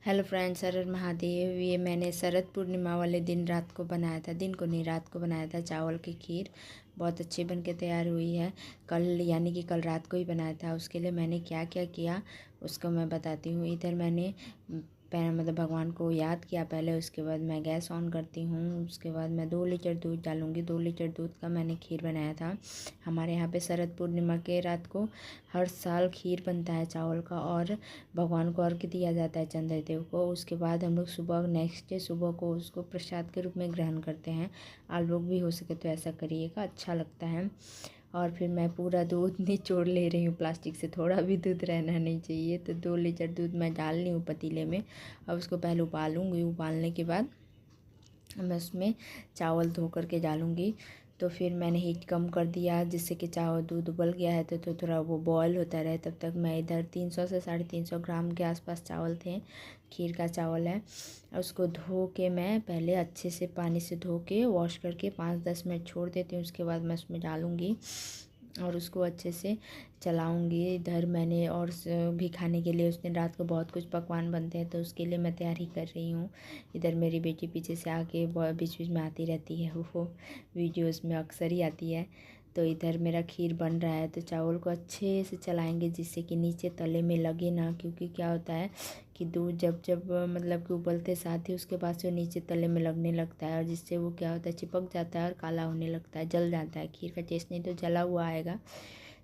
Hello friends, हर हर महादेव। ये मैंने शरद पूर्णिमा वाले दिन रात को बनाया था, दिन को नहीं रात को बनाया था चावल की खीर। बहुत अच्छी बन के तैयार हुई है। कल यानी कि कल रात को ही बनाया था। उसके लिए मैंने क्या क्या किया उसको मैं बताती हूँ। इधर मैंने मतलब भगवान को याद किया पहले, उसके बाद मैं गैस ऑन करती हूँ। उसके बाद मैं 2 लीटर दूध डालूँगी। 2 लीटर दूध का मैंने खीर बनाया था। हमारे यहाँ पे शरद पूर्णिमा के रात को हर साल खीर बनता है चावल का, और भगवान को अर्घ्य दिया जाता है चंद्रदेव को। उसके बाद हम लोग सुबह नेक्स्ट डे सुबह को उसको प्रसाद के रूप में ग्रहण करते हैं। आप लोग भी हो सके तो ऐसा करिएगा, अच्छा लगता है। और फिर मैं पूरा दूध निचोड़ ले रही हूँ प्लास्टिक से, थोड़ा भी दूध रहना नहीं चाहिए। तो 2 लीटर दूध मैं डाल रही हूँ पतीले में। अब उसको पहले उबालूँगी। उबालने के बाद मैं उसमें चावल धो करके डालूँगी। तो फिर मैंने हीट कम कर दिया, जिससे कि चावल दूध उबल गया है तो थोड़ा वो बॉयल होता रहे। तब तक मैं इधर 300 से 350 ग्राम के आसपास चावल थे, खीर का चावल है। उसको धो के मैं पहले अच्छे से पानी से धो के वॉश करके 5-10 मिनट छोड़ देती हूँ। उसके बाद मैं उसमें डालूँगी और उसको अच्छे से चलाऊँगी। इधर मैंने और भी खाने के लिए उस दिन रात को बहुत कुछ पकवान बनते हैं, तो उसके लिए मैं तैयारी कर रही हूँ। इधर मेरी बेटी पीछे से आके बीच बीच में आती रहती है, वो वीडियोस में अक्सर ही आती है। तो इधर मेरा खीर बन रहा है, तो चावल को अच्छे से चलाएंगे जिससे कि नीचे तले में लगे ना। क्योंकि क्या होता है कि दूध जब जब मतलब कि उबलते साथ ही उसके बाद से नीचे तले में लगने लगता है, और जिससे वो क्या होता है चिपक जाता है और काला होने लगता है, जल जाता है। खीर का टेस्ट नहीं तो जला हुआ आएगा।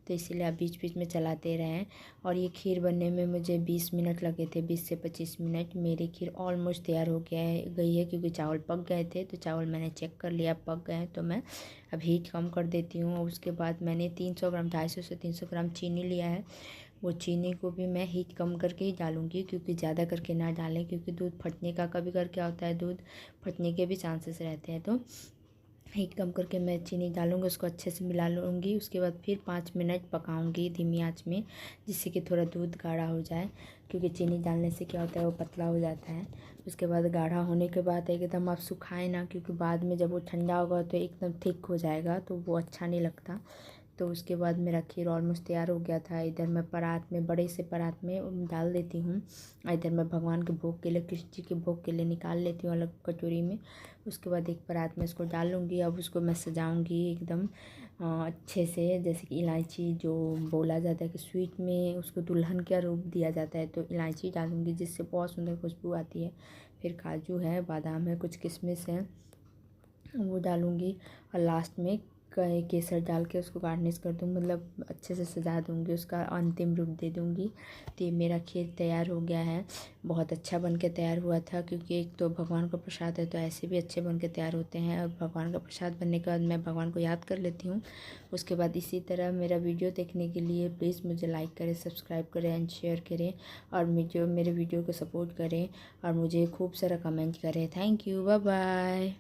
तो इसीलिए आप बीच बीच में चलाते रहें। और ये खीर बनने में मुझे 20 मिनट लगे थे, 20 से 25 मिनट। मेरी खीर ऑलमोस्ट तैयार हो गई है, क्योंकि चावल पक गए थे। तो चावल मैंने चेक कर लिया पक गए हैं, तो मैं अब हीट कम कर देती हूँ। उसके बाद मैंने 300 ग्राम 250 से 300 ग्राम चीनी लिया है। वो चीनी को भी मैं हीट कम करके ही डालूँगी, क्योंकि ज़्यादा करके ना डालें, क्योंकि दूध फटने का कभी कर क्या होता है, दूध फटने के भी चांसेस रहते हैं। तो हीट कम करके मैं चीनी डालूँगी, उसको अच्छे से मिला लूँगी। उसके बाद फिर 5 मिनट पकाऊँगी धीमी आंच में, जिससे कि थोड़ा दूध गाढ़ा हो जाए। क्योंकि चीनी डालने से क्या होता है वो पतला हो जाता है। उसके बाद गाढ़ा होने के बाद एकदम आप सुखाए ना, क्योंकि बाद में जब वो ठंडा होगा तो एकदम थिक हो जाएगा, तो वो अच्छा नहीं लगता। तो उसके बाद मेरा खीर ऑलमोस्ट तैयार हो गया था। इधर मैं परात में, बड़े से परात में डाल देती हूँ। इधर मैं भगवान के भोग के लिए, कृष्ण जी के भोग के लिए निकाल लेती हूँ अलग कटोरी में। उसके बाद एक परात में इसको डाल लूँगी। अब उसको मैं सजाऊँगी एकदम अच्छे से। जैसे कि इलायची, जो बोला जाता है कि स्वीट में उसको दुल्हन का रूप दिया जाता है, तो इलायची डालूँगी जिससे बहुत सुंदर खुशबू आती है। फिर काजू है, बादाम है, कुछ किशमिश है, वो डालूँगी। और लास्ट में केसर डाल के उसको गार्निश कर दूँ, मतलब अच्छे से सजा दूँगी, उसका अंतिम रूप दे दूँगी। तो ये मेरा खीर तैयार हो गया है। बहुत अच्छा बन के तैयार हुआ था, क्योंकि एक तो भगवान का प्रसाद है, तो ऐसे भी अच्छे बन के तैयार होते हैं। और भगवान का प्रसाद बनने के बाद मैं भगवान को याद कर लेती हूँ। उसके बाद इसी तरह मेरा वीडियो देखने के लिए प्लीज़ मुझे लाइक करें, सब्सक्राइब करें एंड शेयर करें, और मेरे वीडियो को सपोर्ट करें, और मुझे खूब सारा कमेंट करें। Thank you, bye bye.